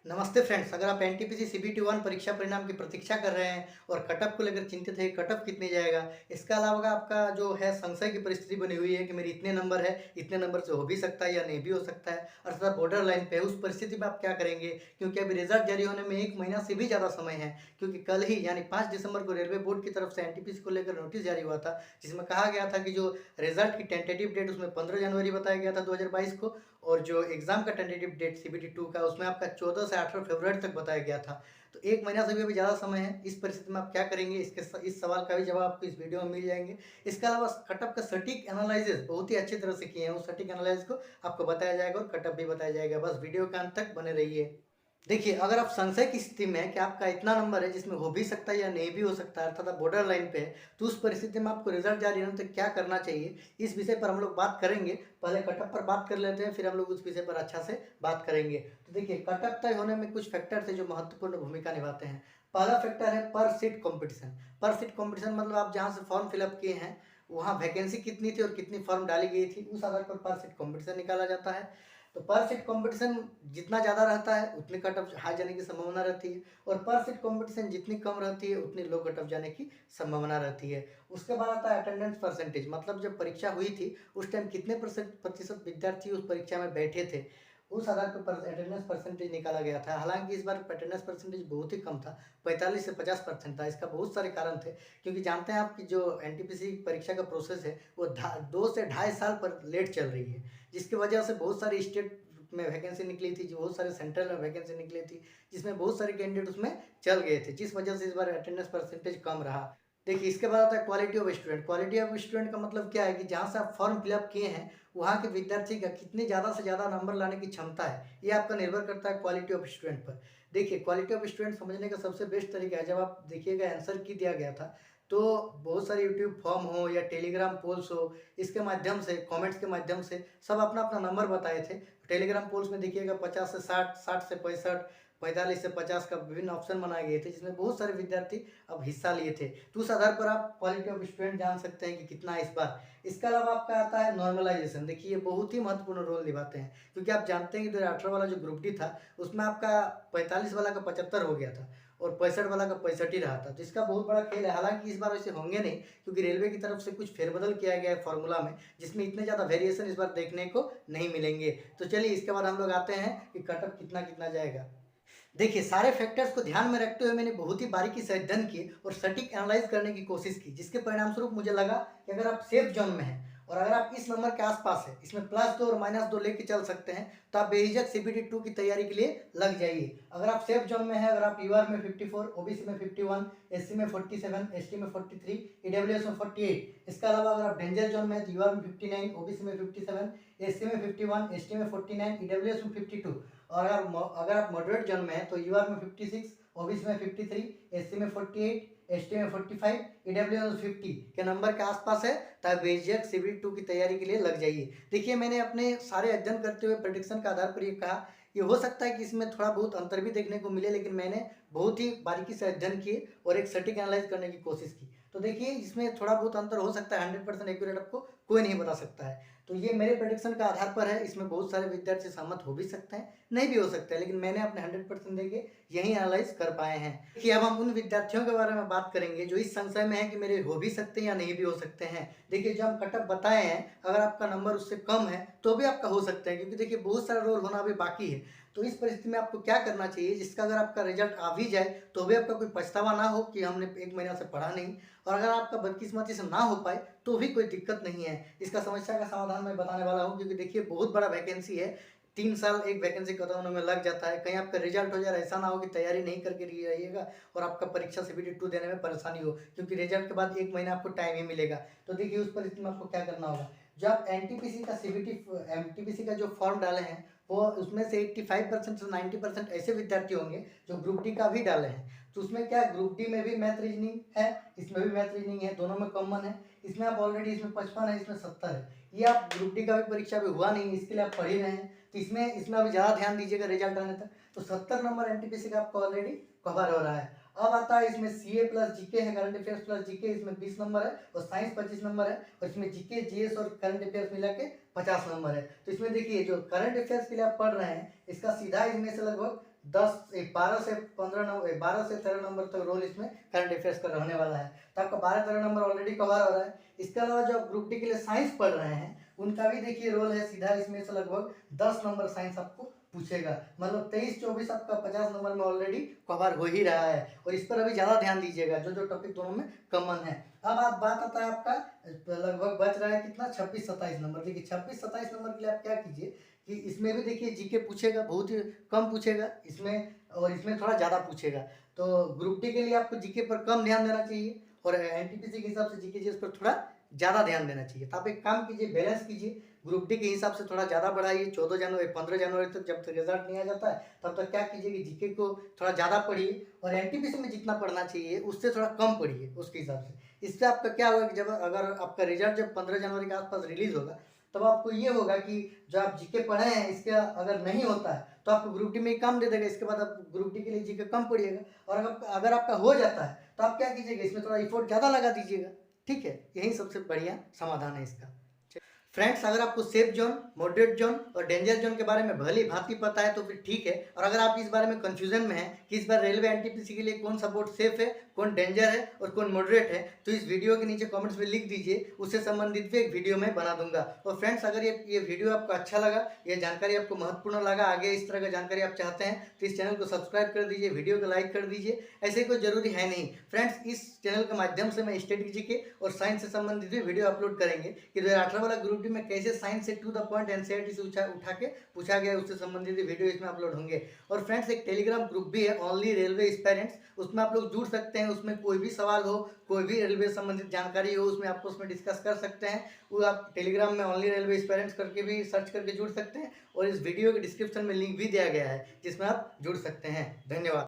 नमस्ते फ्रेंड्स, अगर आप एनटीपीसी सीबीटी 1 परीक्षा परिणाम की प्रतीक्षा कर रहे हैं और कटअप को लेकर चिंतित है, कटअप कितने जाएगा, इसके अलावा आपका जो है संशय की परिस्थिति बनी हुई है कि मेरे इतने नंबर है, इतने नंबर से हो भी सकता है या नहीं भी हो सकता है, अर्थात बॉर्डर लाइन पे है, उस परिस्थिति में आप क्या करेंगे? क्योंकि अभी रिजल्ट जारी होने में 1 महीना से भी ज़्यादा समय है, क्योंकि कल ही यानी 5 दिसंबर को रेलवे बोर्ड की तरफ से एनटीपीसी को लेकर नोटिस जारी हुआ था, जिसमें कहा गया था कि जो रिजल्ट की टेंटेटिव डेट उसमें 15 जनवरी बताया गया था 2022 को, और जो एग्ज़ाम का टेंटेटिव डेट सीबीटी 2 का उसमें आपका 14 से 18 फरवरी तक बताया गया था। तो 1 महीना से भी अभी ज़्यादा समय है। इस परिस्थिति में आप क्या करेंगे? इस सवाल का भी जवाब आपको इस वीडियो में मिल जाएँगे। इसके अलावा कटऑफ का सटीक एनालिसिस बहुत ही अच्छी तरह से किए हैं। उस सटीक एनालिसिस को आपको बताया जाएगा और कटऑफ भी बताया जाएगा। बस वीडियो के अंत तक बने रहिए। देखिए, अगर आप संशय की स्थिति में हैं कि आपका इतना नंबर है जिसमें हो भी सकता है या नहीं भी हो सकता है, अर्थात आप बॉर्डर लाइन पे है, तो उस परिस्थिति में आपको रिजल्ट जारी होने तक क्या करना चाहिए, इस विषय पर हम लोग बात करेंगे। पहले कटऑफ पर बात कर लेते हैं, फिर हम लोग उस विषय पर अच्छा से बात करेंगे। तो देखिए, कटऑफ तय होने में कुछ फैक्टर्स हैं जो महत्वपूर्ण भूमिका निभाते हैं। पहला फैक्टर है पर सीट कॉम्पिटिशन। पर सीट कॉम्पिटिशन मतलब आप जहाँ से फॉर्म फिलअप किए हैं, वहाँ वैकेंसी कितनी थी और कितनी फॉर्म डाली गई थी, उस आधार पर सीट कॉम्पिटिशन निकाला जाता है। तो पर सीट कॉम्पिटिशन जितना ज़्यादा रहता है उतनी कट ऑफ हाई जाने की संभावना रहती है, और पर सीट कॉम्पिटिशन जितनी कम रहती है उतनी लो कट ऑफ जाने की संभावना रहती है। उसके बाद आता है अटेंडेंस परसेंटेज, मतलब जब परीक्षा हुई थी उस टाइम कितने प्रतिशत विद्यार्थी उस परीक्षा में बैठे थे, उस आधार पर अटेंडेंस परसेंटेज निकाला गया था। हालांकि इस बार अटेंडेंस परसेंटेज बहुत ही कम था, 45 से 50% था। इसका बहुत सारे कारण थे, क्योंकि जानते हैं आप कि जो एनटीपीसी परीक्षा का प्रोसेस है वो 2 से ढाई साल पर लेट चल रही है, जिसकी वजह से बहुत सारी स्टेट में वैकेंसी निकली थी, जो बहुत सारे सेंट्रल में वैकेंसी निकली थी, जिसमें बहुत सारे कैंडिडेट उसमें चल गए थे, जिस वजह से इस बार अटेंडेंस परसेंटेज कम रहा। देखिए, इसके बाद आता है quality of student. Quality of student का मतलब क्या है कि जहाँ से आप फॉर्म फिलअप किए हैं वहाँ के विद्यार्थी का कितने ज़्यादा से ज़्यादा नंबर लाने की क्षमता है, ये आपका निर्भर करता है क्वालिटी ऑफ स्टूडेंट पर। देखिए, क्वालिटी ऑफ स्टूडेंट समझने का सबसे बेस्ट तरीका है, जब आप देखिएगा आंसर की दिया गया था, तो बहुत सारे यूट्यूब फॉर्म हो या टेलीग्राम पोल्स हो, इसके माध्यम से, कमेंट्स के माध्यम से सब अपना अपना नंबर बताए थे। टेलीग्राम पोल्स में देखिएगा 50 से 60, 60 से 65, 45 से 50 का विभिन्न ऑप्शन बनाए गए थे, जिसमें बहुत सारे विद्यार्थी अब हिस्सा लिए थे। तो उस आधार पर आप क्वालिटी ऑफ स्टूडेंट जान सकते हैं कि कितना है इस बार। इसके अलावा आपका आता है नॉर्मलाइजेशन। देखिए, ये बहुत ही महत्वपूर्ण रोल निभाते हैं, क्योंकि आप जानते हैं कि 2018 वाला जो ग्रुप डी था उसमें आपका 45 वाला का 75 हो गया था और 65 वाला का 65 ही रहा था। तो इसका बहुत बड़ा खेल है। हालांकि इस बार वैसे होंगे नहीं, क्योंकि रेलवे की तरफ से कुछ फेरबदल किया गया है फॉर्मूला में, जिसमें इतने ज़्यादा वेरिएशन इस बार देखने को नहीं मिलेंगे। तो चलिए, इसके बाद हम लोग आते हैं कि कटअप कितना कितना जाएगा। देखिए, सारे फैक्टर्स को ध्यान में रखते हुए मैंने बहुत ही बारीकी से अध्ययन किए और सटीक एनालाइज करने की कोशिश की, जिसके परिणामस्वरूप मुझे लगा कि अगर आप सेफ जोन में हैं और अगर आप इस नंबर के आसपास है, इसमें +2 और -2 लेके चल सकते हैं, तो आप बेझिझक सीबीटी 2 की तैयारी के लिए लग जाइए। अगर आप सेफ जोन में हैं, अगर आप यूआर में 54, ओबीसी में 51, एससी में 47, एसटी में 43, ईडब्ल्यूएस में 48, इसके अलावा अगर आप डेंजर जोन में हैं तो यूआर में 59, ओबीसी में 57, एससी में 51, एसटी में 49, ईडब्ल्यूएस में 52, और अगर आप मॉडरेट जोन में हैं तो यूआर में 56, ओबीसी में 53, एससी में 48, एसटी में 45, ईडब्ल्यूएस में 50 के नंबर के आसपास है, तब बेझिझक सीबीटी 2 की तैयारी के लिए लग जाइए। देखिए, मैंने अपने सारे अध्ययन करते हुए प्रेडिक्शन के आधार पर ये कहा, ये हो सकता है कि इसमें थोड़ा बहुत अंतर भी देखने को मिले, लेकिन मैंने बहुत ही बारीकी से अध्ययन किए और एक सटीक एनालाइज करने की कोशिश की। तो देखिए, इसमें थोड़ा बहुत अंतर हो सकता है, 100% एक्यूरेट आपको कोई नहीं बता सकता है। तो ये मेरे प्रेडिक्शन का आधार पर है, इसमें बहुत सारे विद्यार्थी सहमत हो भी सकते हैं, नहीं भी हो सकता है, लेकिन मैंने अपने 100% देके यही एनालाइज कर पाए हैं। देखिए, अब हम उन विद्यार्थियों के बारे में बात करेंगे जो इस संशय में है कि मेरे हो भी सकते हैं या नहीं भी हो सकते हैं। देखिए, जो हम कटअप बताए हैं, अगर आपका नंबर उससे कम है तो भी आपका हो सकता है, क्योंकि देखिए बहुत सारा रोल होना अभी बाकी है। तो इस परिस्थिति में आपको क्या करना चाहिए, जिसका अगर आपका रिजल्ट आ भी जाए तो भी आपका कोई पछतावा ना हो कि हमने 1 महीना से पढ़ा नहीं, और अगर आपका बदकिस्मती से ना हो पाए तो भी कोई दिक्कत नहीं है। इसका समस्या का समाधान मैं बताने वाला हूँ, क्योंकि देखिए बहुत बड़ा वैकेंसी है, 3 साल एक वैकेंसी खत्म होने में लग जाता है। कहीं आपका रिजल्ट हो जाए, ऐसा ना हो कि तैयारी नहीं करके रहिएगा और आपका परीक्षा सीबीटी 2 देने में परेशानी हो, क्योंकि रिजल्ट के बाद 1 महीना आपको टाइम ही मिलेगा। तो देखिए, उस परिस्थिति में आपको क्या करना होगा, जो आप एनटीपीसी का एमटीपीसी का जो फॉर्म डाले हैं, वो उसमें से 85% से 90% ऐसे विद्यार्थी होंगे जो ग्रुप डी का भी डाले हैं। तो उसमें क्या है, ग्रुप डी में भी मैथ रीजनिंग है, इसमें भी मैथ रीजनिंग है, दोनों में कॉमन है। इसमें आप ऑलरेडी, इसमें 55 है, इसमें 70 है। ये आप ग्रुप डी का भी परीक्षा भी हुआ नहीं, इसके लिए आप पढ़ ही रहे हैं, तो इसमें अभी ज़्यादा ध्यान दीजिएगा रिजल्ट आने तक। तो 70 नंबर एनटीपीसी का आपको ऑलरेडी कवर हो रहा है। अब आता है इसमें सीए प्लस जीके है, करंट अफेयर्स प्लस जीके, इसमें 20 नंबर है, और साइंस 25 नंबर है, और इसमें जीके जीएस और करंट अफेयर्स मिला के 50 नंबर है। तो इसमें देखिए, जो करंट अफेयर्स के लिए आप पढ़ रहे हैं, इसका सीधा इनमें से लगभग 12 से 13 नंबर तक रोल इसमें करंट अफेयर्स का रहने वाला है। तो आपका 12-13 नंबर ऑलरेडी कवर हो रहा है। इसके अलावा जो आप ग्रुप डी के लिए साइंस पढ़ रहे हैं उनका भी देखिए रोल है सीधा, इसमें से लगभग 10 नंबर साइंस आपको पूछेगा। मतलब 23-24 आपका 50 नंबर में ऑलरेडी कवर हो ही रहा है, और इस पर अभी ज़्यादा ध्यान दीजिएगा जो जो टॉपिक दोनों में कॉमन है। अब आप बात आता है आपका लगभग बच रहा है कितना, 26-27 नंबर। देखिए 26-27 नंबर के लिए आप क्या कीजिए कि इसमें भी देखिए जीके पूछेगा, बहुत ही कम पूछेगा इसमें, और इसमें थोड़ा ज़्यादा पूछेगा। तो ग्रुप डी के लिए आपको जीके पर कम ध्यान देना चाहिए, और एनटीपीसी के हिसाब से जीके जीएस पर थोड़ा ज़्यादा ध्यान देना चाहिए। तो आप एक काम कीजिए, बैलेंस कीजिए, ग्रुप डी के हिसाब से थोड़ा ज़्यादा बढ़ाइए। 15 जनवरी तक जब तक रिजल्ट नहीं आ जाता है तब तक क्या कीजिए कि जीके को थोड़ा ज़्यादा पढ़िए, और एनटीपीसी में जितना पढ़ना चाहिए उससे थोड़ा कम पढ़िए उसके हिसाब से। इससे आपका क्या होगा कि जब अगर आपका रिजल्ट जब 15 जनवरी के आसपास रिलीज होगा तब आपको ये होगा कि जो आप जीके पढ़े हैं इसका अगर नहीं होता है तो आपको ग्रुप डी में ही काम दे देगा। इसके बाद आप ग्रुप डी के लिए जीके कम पढ़िएगा, और अगर आपका हो जाता है तो आप क्या कीजिएगा, इसमें थोड़ा इफोर्ट ज़्यादा लगा दीजिएगा। ठीक है, यही सबसे बढ़िया समाधान है इसका। फ्रेंड्स, अगर आपको सेफ जोन, मॉडरेट जोन और डेंजर जोन के बारे में भली भांति पता है तो फिर ठीक है, और अगर आप इस बारे में कंफ्यूजन में हैं कि इस बार रेलवे एनटीपीसी के लिए कौन सा बोर्ड सेफ है, कौन डेंजर है और कौन मॉडरेट है, तो इस वीडियो के नीचे कमेंट्स में लिख दीजिए, उससे संबंधित भी एक वीडियो मैं बना दूंगा। और फ्रेंड्स, अगर ये वीडियो आपको अच्छा लगा, ये जानकारी आपको महत्वपूर्ण लगा, आगे इस तरह का जानकारी आप चाहते हैं तो इस चैनल को सब्सक्राइब कर दीजिए, वीडियो को लाइक कर दीजिए। ऐसे कोई जरूरी है नहीं फ्रेंड्स, इस चैनल के माध्यम से मैं स्टैटिक जीके और साइंस से संबंधित भी वीडियो अपलोड करेंगे कि 2018 वाला ग्रुप डी में कैसे साइंस से टू द पॉइंट एनसीईआरटी से उठा के पूछा गया, उससे संबंधित वीडियो इसमें अपलोड होंगे। और फ्रेंड्स, एक टेलीग्राम ग्रुप भी है ओनली रेलवे एस्पायरेंट्स, उसमें आप लोग जुड़ सकते हैं। उसमें कोई भी सवाल हो, कोई भी रेलवे संबंधित जानकारी हो, उसमें आपको उसमें डिस्कस कर सकते हैं। वो आप टेलीग्राम में ओनली रेलवे एस्पायरेंट्स करके भी सर्च करके जुड़ सकते हैं, और इस वीडियो के डिस्क्रिप्शन में लिंक भी दिया गया है जिसमें आप जुड़ सकते हैं। धन्यवाद।